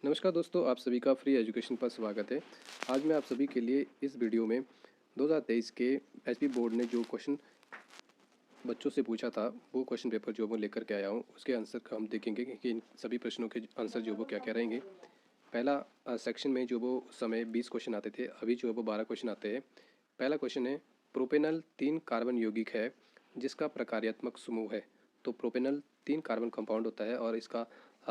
नमस्कार दोस्तों, आप सभी का फ्री एजुकेशन पर स्वागत है। आज मैं आप सभी के लिए इस वीडियो में 2023 के एसबी बोर्ड ने जो क्वेश्चन बच्चों से पूछा था वो क्वेश्चन पेपर जो मैं लेकर के आया हूँ उसके आंसर का हम देखेंगे कि इन सभी प्रश्नों के आंसर जो वो क्या क्या रहेंगे। पहला सेक्शन में जो वो उस समय 20 क्वेश्चन आते थे, अभी जो है वो 12 क्वेश्चन आते हैं। पहला क्वेश्चन है, प्रोपेनल 3 कार्बन यौगिक है जिसका प्रकार्यात्मक समूह है। तो प्रोपेनल 3 कार्बन कंपाउंड होता है और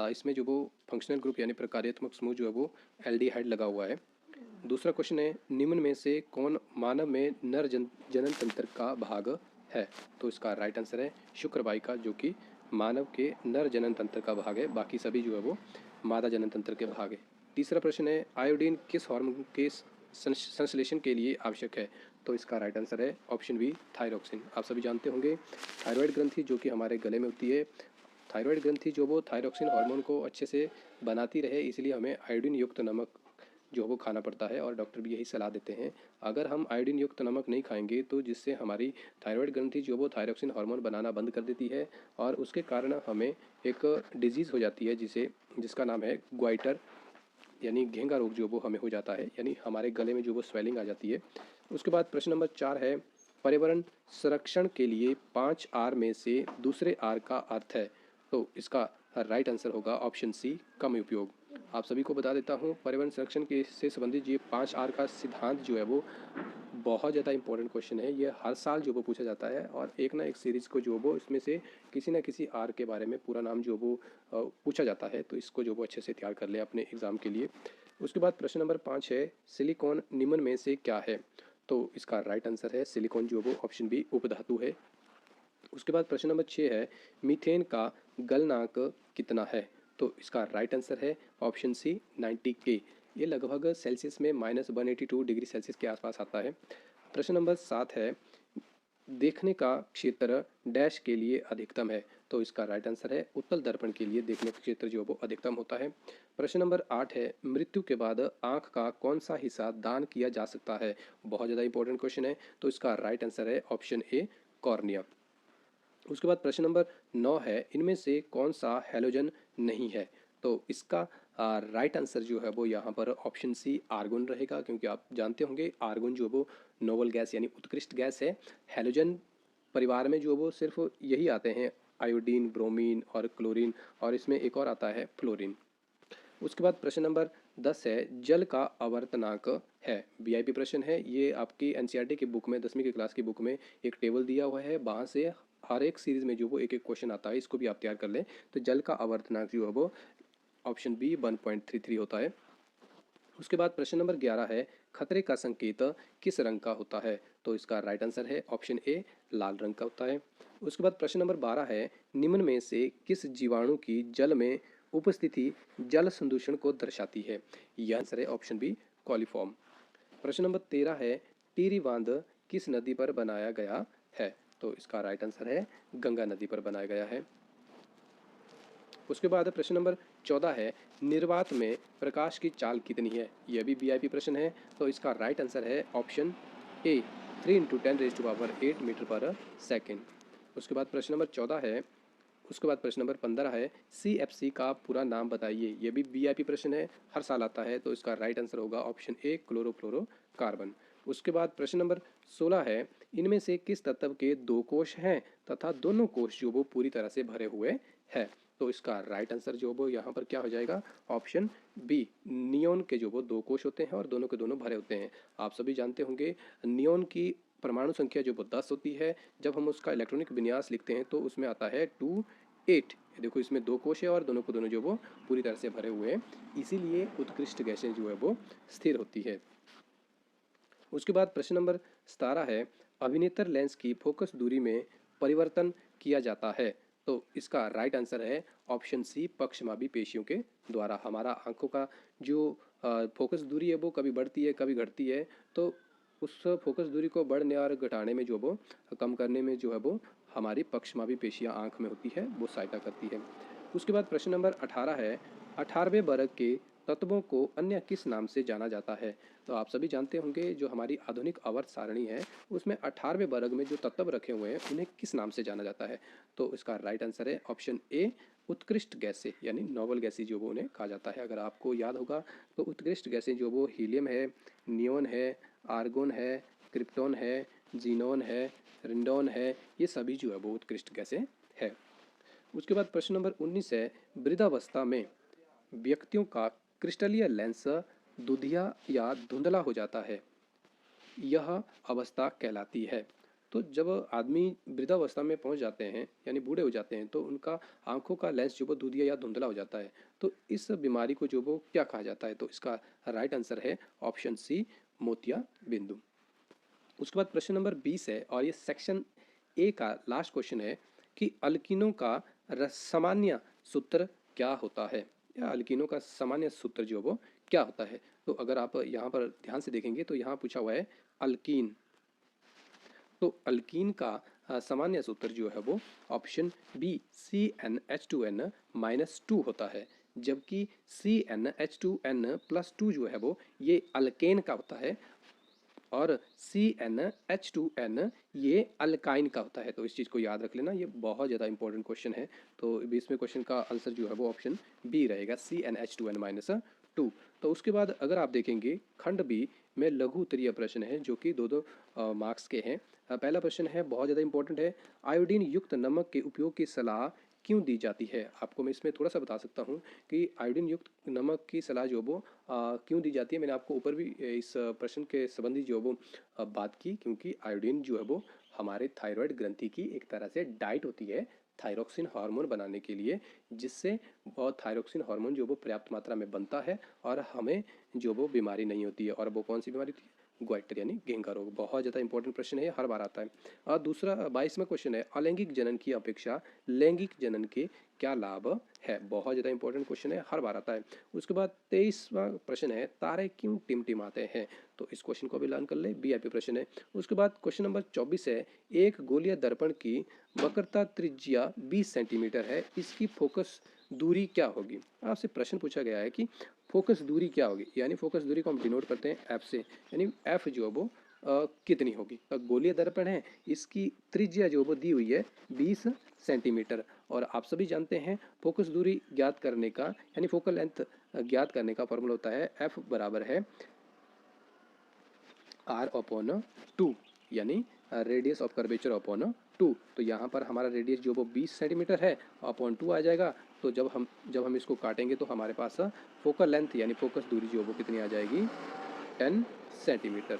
इसमें जो वो फंक्शनल ग्रुप यानी प्रकार्यात्मक समूह जो है वो एल्डिहाइड लगा हुआ है। दूसरा क्वेश्चन है, निम्न में से कौन मानव में नर जनन तंत्र का भाग है। तो इसका राइट आंसर है शुक्रवाहिका, जो कि मानव के नर जनन तंत्र का भाग है, बाकी सभी जो है वो मादा जनन तंत्र के भाग है। तीसरा प्रश्न है, आयोडीन किस हार्मोन के संश्लेषण के लिए आवश्यक है। तो इसका राइट आंसर है ऑप्शन बी थायरोक्सिन। आप सभी जानते होंगे थायराइड ग्रंथि जो कि हमारे गले में होती है, थायराइड ग्रंथि जो वो थायरोक्सिन हार्मोन को अच्छे से बनाती रहे, इसलिए हमें आयोडीन युक्त नमक जो वो खाना पड़ता है और डॉक्टर भी यही सलाह देते हैं। अगर हम आयोडीन युक्त नमक नहीं खाएंगे तो जिससे हमारी थायराइड ग्रंथि जो वो थायरोक्सिन हार्मोन बनाना बंद कर देती है और उसके कारण हमें एक डिजीज़ हो जाती है जिसका नाम है ग्वाइटर, यानी घेंगा रोग जो वो हमें हो जाता है, यानी हमारे गले में जो वो स्वेलिंग आ जाती है। उसके बाद प्रश्न नंबर 4 है, पर्यावरण संरक्षण के लिए 5 आर में से दूसरे आर का अर्थ है। तो इसका राइट आंसर होगा ऑप्शन सी कम उपयोग। आप सभी को बता देता हूँ, पर्यावरण संरक्षण के से संबंधित ये 5 आर का सिद्धांत जो है वो बहुत ज़्यादा इंपॉर्टेंट क्वेश्चन है। ये हर साल जो वो पूछा जाता है और एक ना एक सीरीज़ को जो वो इसमें से किसी ना किसी आर के बारे में पूरा नाम जो वो पूछा जाता है, तो इसको जो वो अच्छे से तैयार कर ले अपने एग्ज़ाम के लिए। उसके बाद प्रश्न नंबर 5 है, सिलिकॉन निम्न में से क्या है। तो इसका राइट आंसर है सिलिकॉन जो वो ऑप्शन बी उपधातु है। उसके बाद प्रश्न नंबर 6 है, मीथेन का गलनांक कितना है। तो इसका राइट आंसर है ऑप्शन सी 90 के। ये लगभग सेल्सियस में -182 डिग्री सेल्सियस के आसपास आता है। प्रश्न नंबर 7 है, देखने का क्षेत्र डैश के लिए अधिकतम है। तो इसका राइट आंसर है उत्तल दर्पण के लिए देखने का क्षेत्र जो वो अधिकतम होता है। प्रश्न नंबर 8 है, मृत्यु के बाद आंख का कौन सा हिस्सा दान किया जा सकता है। बहुत ज़्यादा इंपॉर्टेंट क्वेश्चन है, तो इसका राइट आंसर है ऑप्शन ए कॉर्निया। उसके बाद प्रश्न नंबर 9 है, इनमें से कौन सा हैलोजन नहीं है। तो इसका राइट आंसर जो है वो यहाँ पर ऑप्शन सी आर्गोन रहेगा, क्योंकि आप जानते होंगे आर्गोन जो वो नोबल गैस यानी उत्कृष्ट गैस है। हैलोजन परिवार में जो वो सिर्फ यही आते हैं, आयोडीन, ब्रोमीन और क्लोरीन, और इसमें एक और आता है फ्लोरीन। उसके बाद प्रश्न नंबर 10 है, जल का आवर्तनांक है। वीआईपी प्रश्न है ये, आपकी एनसीईआरटी की बुक में 10वीं की क्लास की बुक में एक टेबल दिया हुआ है, वहाँ से हर एक सीरीज में जो वो एक एक क्वेश्चन आता है, इसको भी आप तैयार कर लें। तो जल का आवर्तनांक जो है वो ऑप्शन बी 1.33 होता है। उसके बाद प्रश्न नंबर 11 है, खतरे का संकेत किस रंग का होता है। तो इसका राइट आंसर है ऑप्शन ए लाल रंग का होता है। उसके बाद प्रश्न नंबर 12 है, निम्न में से किस जीवाणु की जल में उपस्थिति जल संदूषण को दर्शाती है। यह आंसर है ऑप्शन बी कॉलीफॉर्म। प्रश्न नंबर 13 है, टिहरी बांध किस नदी पर बनाया गया है। तो इसका राइट आंसर है गंगा नदी पर बनाया गया है। उसके बाद प्रश्न नंबर 14 है, निर्वात में प्रकाश की चाल कितनी है। यह भी वीआईपी प्रश्न है, तो इसका राइट आंसर है ऑप्शन ए 3 × 10⁸ मीटर पर सेकेंड। उसके बाद प्रश्न नंबर 14 है, उसके बाद प्रश्न नंबर 15 है, CFC का पूरा नाम बताइए। यह भी वीआईपी प्रश्न है, हर साल आता है, तो इसका राइट आंसर होगा ऑप्शन ए क्लोरोफ्लोरोकार्बन। उसके बाद प्रश्न नंबर 16 है, इनमें से किस तत्व के 2 कोश हैं तथा दोनों कोश जो वो पूरी तरह से भरे हुए हैं। तो इसका राइट आंसर जो वो यहाँ पर क्या हो जाएगा, ऑप्शन बी नियोन के जो वो 2 कोश होते हैं और दोनों के दोनों भरे होते हैं। आप सभी जानते होंगे नियोन की परमाणु संख्या जो वो 10 होती है, जब हम उसका इलेक्ट्रॉनिक विन्यास लिखते हैं तो उसमें आता है 2 8। देखो इसमें 2 कोश है और दोनों को दोनों जो वो पूरी तरह से भरे हुए हैं, इसीलिए उत्कृष्ट गैसें जो है वो स्थिर होती है। उसके बाद प्रश्न नंबर 17 है, अभिनेतर लेंस की फोकस दूरी में परिवर्तन किया जाता है। तो इसका राइट आंसर है ऑप्शन सी पक्षमापी पेशियों के द्वारा। हमारा आंखों का जो फोकस दूरी है वो कभी बढ़ती है कभी घटती है, तो उस फोकस दूरी को बढ़ने और घटाने में जो वो कम करने में जो है वो हमारी पक्षमापी पेशियां आंख में होती है, वो सहायता करती है। उसके बाद प्रश्न नंबर 18 है, 18वें वर्ग के तत्वों को अन्य किस नाम से जाना जाता है। तो आप सभी जानते होंगे जो हमारी आधुनिक आवर्त सारणी है उसमें 18वें वर्ग में जो तत्व रखे हुए हैं उन्हें किस नाम से जाना जाता है। तो इसका राइट आंसर है ऑप्शन ए उत्कृष्ट गैसें यानी नोबल गैसें जो वो उन्हें कहा जाता है। अगर आपको याद होगा तो उत्कृष्ट गैसें जो वो हीलियम है, नियोन है, आर्गोन है, क्रिप्टॉन है, जीनोन है, रिंडोन है, ये सभी जो है वो उत्कृष्ट गैसें है। उसके बाद प्रश्न नंबर 19 है, वृद्धावस्था में व्यक्तियों का क्रिस्टलीय लेंस दुधिया या धुंधला हो जाता है, यह अवस्था कहलाती है। तो जब आदमी वृद्धावस्था में पहुंच जाते हैं यानी बूढ़े हो जाते हैं तो उनका आंखों का लेंस जो वो दुधिया या धुंधला हो जाता है। तो इस बीमारी को जो वो क्या कहा जाता है? तो इसका राइट आंसर है ऑप्शन सी, मोतिया बिंदु। उसके बाद प्रश्न नंबर 20 है और ये सेक्शन ए का लास्ट क्वेश्चन है कि अल्किनों का सामान्य सूत्र क्या होता है, या अल्किनों का सामान्य सूत्र जो वो क्या होता है? तो अगर आप यहाँ पर ध्यान से देखेंगे तो यहाँ पूछा हुआ है अल्कीन। तो अल्कीन का सामान्य सूत्र जो है वो ऑप्शन बी CnH2n -2 होता है, जबकि CnH2n+2 जो है वो ये अल्केन का होता है और CnH2n ये अल्काइन का होता है। तो इस चीज़ को याद रख लेना, ये बहुत ज़्यादा इंपॉर्टेंट क्वेश्चन है। तो 20वें क्वेश्चन का आंसर जो है वो ऑप्शन बी रहेगा, CnH2n -2। तो उसके बाद अगर आप देखेंगे खंड बी में लघु उत्तरीय प्रश्न है जो कि दो मार्क्स के हैं। पहला प्रश्न है बहुत ज़्यादा इंपॉर्टेंट है, आयोडीन युक्त नमक के उपयोग की सलाह क्यों दी जाती है? आपको मैं इसमें थोड़ा सा बता सकता हूँ कि आयोडीन युक्त नमक की सलाह जो वो क्यों दी जाती है। मैंने आपको ऊपर भी इस प्रश्न के संबंधी जो वो बात की, क्योंकि आयोडीन जो है वो हमारे थायराइड ग्रंथि की एक तरह से डाइट होती है थायरोक्सिन हार्मोन बनाने के लिए, जिससे थायरोक्सिन हार्मोन जो वो पर्याप्त मात्रा में बनता है और हमें जो वो बीमारी नहीं होती है। और वो कौन सी बीमारी होती है? ग्वाइटर यानी गेंगा रोग। बहुत ज़्यादा इंपॉर्टेंट प्रश्न है, हर बार आता है। और दूसरा 22वां क्वेश्चन है, अलैंगिक जनन की अपेक्षा लैंगिक जनन के क्या लाभ है? बहुत ज़्यादा इंपॉर्टेंट क्वेश्चन है, हर बार आता है। उसके बाद 23वां प्रश्न है, तारे क्यों टिमटिमाते हैं? तो इस क्वेश्चन को भी लर्न कर ले, VIP प्रश्न है। उसके बाद क्वेश्चन नंबर 24 है, एक गोलीय दर्पण की वक्रता त्रिज्या 20 सेंटीमीटर है, इसकी फोकस दूरी क्या होगी? आपसे प्रश्न पूछा गया है कि फोकस दूरी क्या होगी, यानी फोकस दूरी को हम डिनोट करते हैं एफ से, यानी एफ जो है वो कितनी होगी? गोलीय दर्पण है, इसकी त्रिज्या जो वो दी हुई है 20 सेंटीमीटर। और आप सभी जानते हैं फोकस दूरी ज्ञात करने का यानी फोकल लेंथ ज्ञात करने का फॉर्मूला होता है एफ बराबर है R/2 यानी रेडियस ऑफ कर्वेचर अपॉन 2। तो यहाँ पर हमारा रेडियस जो वो 20 सेंटीमीटर है अपॉन 2 आ जाएगा। तो जब हम इसको काटेंगे तो हमारे पास फोकल लेंथ यानी फोकस दूरी जो वो कितनी आ जाएगी? 10 सेंटीमीटर।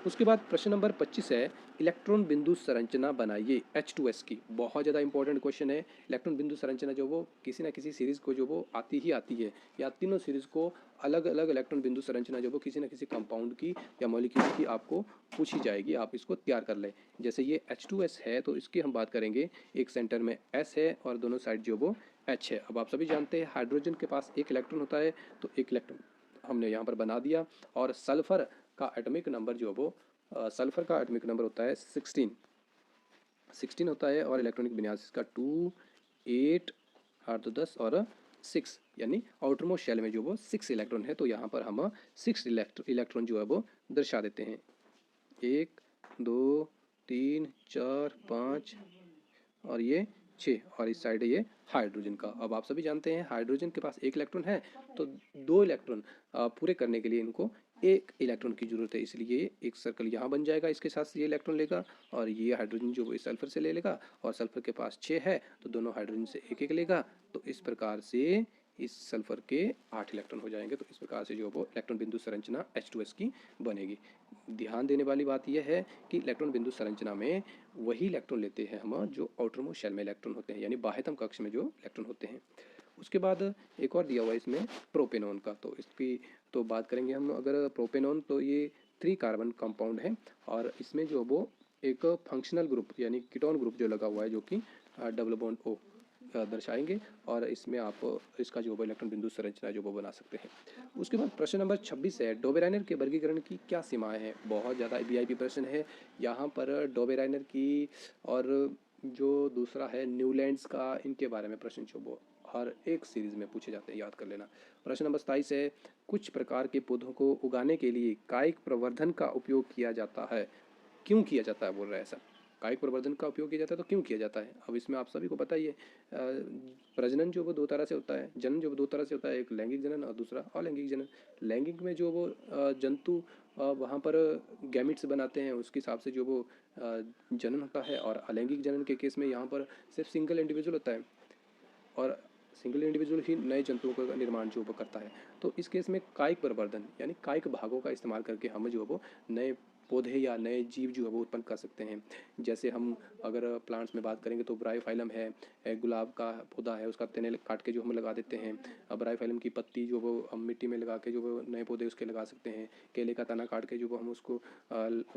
उसके बाद प्रश्न नंबर 25 है, इलेक्ट्रॉन बिंदु संरचना बनाइए H2S की। बहुत ज़्यादा इंपॉर्टेंट क्वेश्चन है। इलेक्ट्रॉन बिंदु संरचना जो वो किसी ना किसी सीरीज़ को जो वो आती ही आती है, या तीनों सीरीज़ को अलग अलग इलेक्ट्रॉन बिंदु संरचना जो वो किसी ना किसी कंपाउंड की या मॉलिक्यूल की आपको पूछी जाएगी, आप इसको तैयार कर लें। जैसे ये H2S है तो इसकी हम बात करेंगे, एक सेंटर में S है और दोनों साइड जो वो H है। अब आप सभी जानते हैं हाइड्रोजन के पास एक इलेक्ट्रॉन होता है, तो एक इलेक्ट्रॉन हमने यहाँ पर बना दिया। और सल्फर का एटॉमिक नंबर जो वो सल्फर का एटॉमिक नंबर होता है 16 होता है, और इलेक्ट्रॉनिक विन्यास इसका 2 8 8 तो 10 और 6, यानी आउटर मोस्ट शेल में जो वो 6 इलेक्ट्रॉन है। तो यहाँ पर हम 6 इलेक्ट्रॉन जो है वो दर्शा देते हैं, 1 2 3 4 5 और ये 6, और इस साइड है ये हाइड्रोजन का। अब आप सभी जानते हैं हाइड्रोजन के पास एक इलेक्ट्रॉन है, तो 2 इलेक्ट्रॉन पूरे करने के लिए इनको एक इलेक्ट्रॉन की जरूरत है, इसलिए एक सर्कल यहाँ बन जाएगा, इसके साथ ये इलेक्ट्रॉन लेगा और ये हाइड्रोजन जो इस सल्फर से ले लेगा, और सल्फर के पास 6 है तो दोनों हाइड्रोजन से एक एक लेगा। तो इस प्रकार से इस सल्फर के 8 इलेक्ट्रॉन हो जाएंगे। तो इस प्रकार से जो वो इलेक्ट्रॉन बिंदु संरचना H2S की बनेगी। ध्यान देने वाली बात यह है कि इलेक्ट्रॉन बिंदु संरचना में वही इलेक्ट्रॉन लेते हैं हम जो आउटर मोस्ट शेल में इलेक्ट्रॉन होते हैं, यानी बाह्यतम कक्ष में जो इलेक्ट्रॉन होते हैं। उसके बाद एक और दिया हुआ है इसमें प्रोपेनॉन का, तो इसकी तो बात करेंगे हम। अगर प्रोपेनॉन, तो ये 3 कार्बन कंपाउंड है और इसमें जो वो एक फंक्शनल ग्रुप यानी कीटोन ग्रुप जो लगा हुआ है, जो कि डबल बॉन्ड O दर्शाएंगे, और इसमें आप इसका जो इलेक्ट्रॉन बिंदु संरचना जो वो बना सकते हैं। उसके बाद प्रश्न नंबर 26 है, डोबेराइनर के वर्गीकरण की क्या सीमाएं हैं? बहुत ज़्यादा VIP प्रश्न है। यहाँ पर डोबेराइनर की और जो दूसरा है न्यूलैंड्स का, इनके बारे में प्रश्न जो वो हर एक सीरीज में पूछे जाते हैं, याद कर लेना। प्रश्न नंबर 27 है, कुछ प्रकार के पौधों को उगाने के लिए कायिक प्रवर्धन का उपयोग किया जाता है, क्यों किया जाता है बोल रहा है ऐसा? कायिक प्रवर्धन का उपयोग किया जाता है तो क्यों किया जाता है? अब इसमें आप सभी को पता ही है, प्रजनन जो वो दो तरह से होता है, जनन जो वो दो तरह से होता है, एक लैंगिक जनन और दूसरा अलैंगिक जनन। लैंगिक में जो वो जंतु वहाँ पर गैमिट्स बनाते हैं, उसके हिसाब से जो वो जनन होता है, और अलैंगिक जनन के केस में यहाँ पर सिर्फ सिंगल इंडिविजुअल होता है और सिंगल इंडिविजुअल ही नए जंतुओं का निर्माण जो वो करता है। तो इस केस में कायिक प्रवर्धन यानी कायिक भागों का इस्तेमाल करके हम जो है वो नए पौधे या नए जीव जो है वो उत्पन्न कर सकते हैं। जैसे हम अगर प्लांट्स में बात करेंगे तो ब्रायोफाइलम है, गुलाब का पौधा है, उसका तने काट के जो हम लगा देते हैं। ब्रायोफाइलम की पत्ती जो वो हम मिट्टी में लगा के जो वो नए पौधे उसके लगा सकते हैं। केले का तना काट के जो वो हम उसको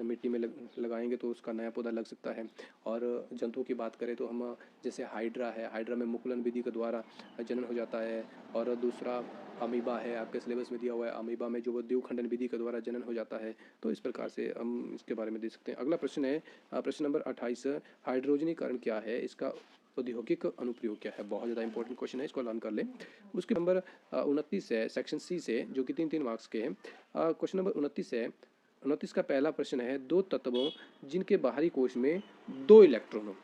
मिट्टी में लगाएंगे तो उसका नया पौधा लग सकता है। और जंतुओं की बात करें तो हम जैसे हाइड्रा है, हाइड्रा में मुकुलन विधि के द्वारा जनन हो जाता है। और दूसरा अमीबा है, आपके सिलेबस में दिया हुआ है, अमीबा में जो वो द्विखंडन विधि के द्वारा जनन हो जाता है। तो इस प्रकार से हम इसके बारे में देख सकते हैं। अगला प्रश्न है प्रश्न नंबर 28, हाइड्रोजनीकरण क्या है, इसका औद्योगिक अनुप्रयोग क्या है? बहुत ज़्यादा इंपॉर्टेंट क्वेश्चन है, इसको लर्न कर लें। उसके नंबर 29 है सेक्शन सी से, जो कि 3-3 मार्क्स के हैं। क्वेश्चन नंबर 29 है, 29 का पहला प्रश्न है, दो तत्वों जिनके बाहरी कोश में 2 इलेक्ट्रॉन हो।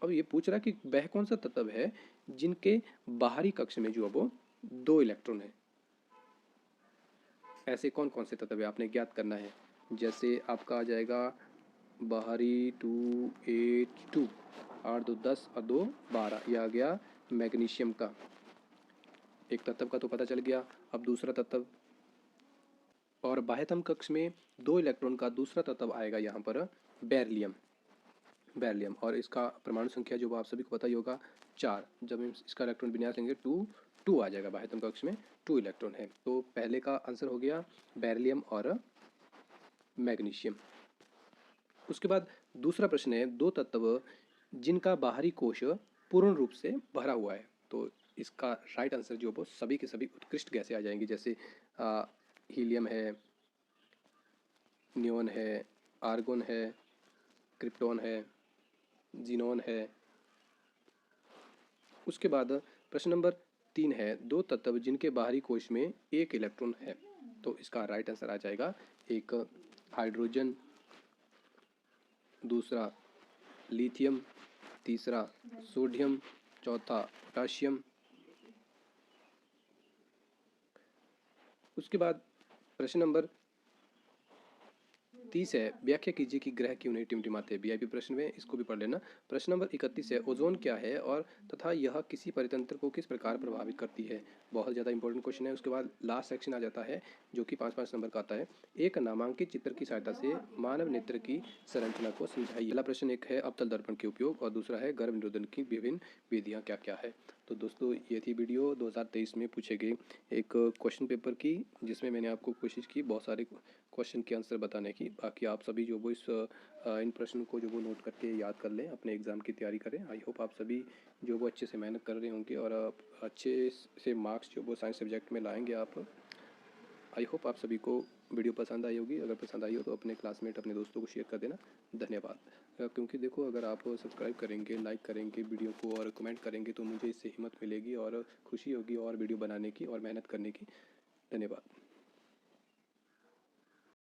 अब ये पूछ रहा है कि वह कौन सा तत्व है जिनके बाहरी कक्ष में जो है वो 2 इलेक्ट्रॉन है। ऐसे कौन कौन से तत्व है आपने ज्ञात करना है। जैसे आपका आ जाएगा बाहरी 2H2, 8 2 10 और 2 12, यह आ गया मैग्नीशियम का। एक तत्व का तो पता चल गया। अब दूसरा तत्व, और बाह्यतम कक्ष में 2 इलेक्ट्रॉन का दूसरा तत्व आएगा यहाँ पर बेरिलियम। बेरिलियम, और इसका परमाणु संख्या जो आप सभी को पता ही होगा 4। जब हम इसका इलेक्ट्रॉन विन्यास लेंगे 2 आ जाएगा, बाह्यतम कक्ष में 2 इलेक्ट्रॉन है। तो पहले का आंसर हो गया बेरिलियम और मैग्नीशियम। उसके बाद दूसरा प्रश्न है, दो तत्व जिनका बाहरी कोश पूर्ण रूप से भरा हुआ है। तो इसका राइट आंसर जो वो सभी के सभी उत्कृष्ट गैसें आ जाएंगी। जैसे हीलियम है, नियोन है, आर्गोन है, क्रिप्टॉन है, जीनोन है। उसके बाद प्रश्न नंबर 3 है, दो तत्व जिनके बाहरी कोश में 1 इलेक्ट्रॉन है। तो इसका राइट आंसर आ जाएगा, एक हाइड्रोजन, दूसरा लिथियम, तीसरा सोडियम, चौथा पोटाशियम। उसके बाद प्रश्न नंबर 30 है, व्याख्या कीजिए कि ग्रह क्यों नहीं टिमटिमाते हैं। वीआईपी प्रश्न में इसको भी पढ़ लेना। प्रश्न नंबर 31 है, ओजोन क्या है और तथा यह किसी परितंत्र को किस प्रकार प्रभावित करती है। बहुत ज़्यादा इंपॉर्टेंट क्वेश्चन है। उसके बाद लास्ट सेक्शन आ जाता है जो कि 5-5 नंबर का आता है। एक नामांकित चित्र की सहायता से मानव नेत्र की संरचना को समझाइए। पहला प्रश्न एक है अवतल दर्पण के उपयोग, और दूसरा है गर्भ निरोधन की विभिन्न विधियाँ क्या क्या है। तो दोस्तों ये थी वीडियो 2023 में पूछे गए एक क्वेश्चन पेपर की, जिसमें मैंने आपको कोशिश की बहुत सारे क्वेश्चन के आंसर बताने की। बाकी आप सभी जो वो इन प्रश्नों को जो वो नोट करके याद कर लें, अपने एग्ज़ाम की तैयारी करें। आई होप आप सभी जो वो अच्छे से मेहनत कर रहे होंगे और अच्छे से मार्क्स जो वो साइंस सब्जेक्ट में लाएंगे आप। आई होप आप सभी को वीडियो पसंद आई होगी। अगर पसंद आई हो तो अपने क्लासमेट, अपने दोस्तों को शेयर कर देना। धन्यवाद। क्योंकि देखो, अगर आप सब्सक्राइब करेंगे, लाइक करेंगे वीडियो को और कमेंट करेंगे तो मुझे इससे हिम्मत मिलेगी और खुशी होगी और वीडियो बनाने की और मेहनत करने की। धन्यवाद।